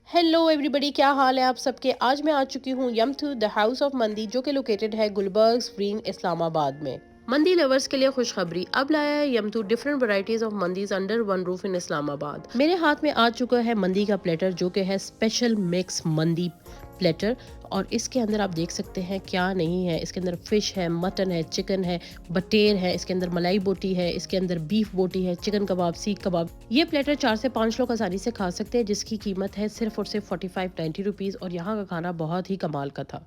Hello everybody, क्या हाल है आप सबके। आज मैं आ चुकी हूँ यमथू द हाउस ऑफ मंदी, जो कि लोकेटेड है गुलबर्ग स्प्रिंग इस्लामाबाद में। मंदी लवर्स के लिए खुशखबरी, अब लाया है यमथू different varieties of mandis under one roof in Islamabad. मेरे हाथ में आ चुका है मंदी का प्लेटर, जो कि है स्पेशल मिक्स मंदी प्लेटर। और इसके अंदर आप देख सकते हैं क्या नहीं है। इसके अंदर फिश है, मटन है, चिकन है, बटेर है, इसके अंदर मलाई बोटी है, इसके अंदर बीफ बोटी है, चिकन कबाब, सीख कबाब। ये प्लेटर 4 से 5 लोग आसानी से खा सकते हैं, जिसकी कीमत है सिर्फ और सिर्फ 45-90 रुपीज़। और यहाँ का खाना बहुत ही कमाल का था।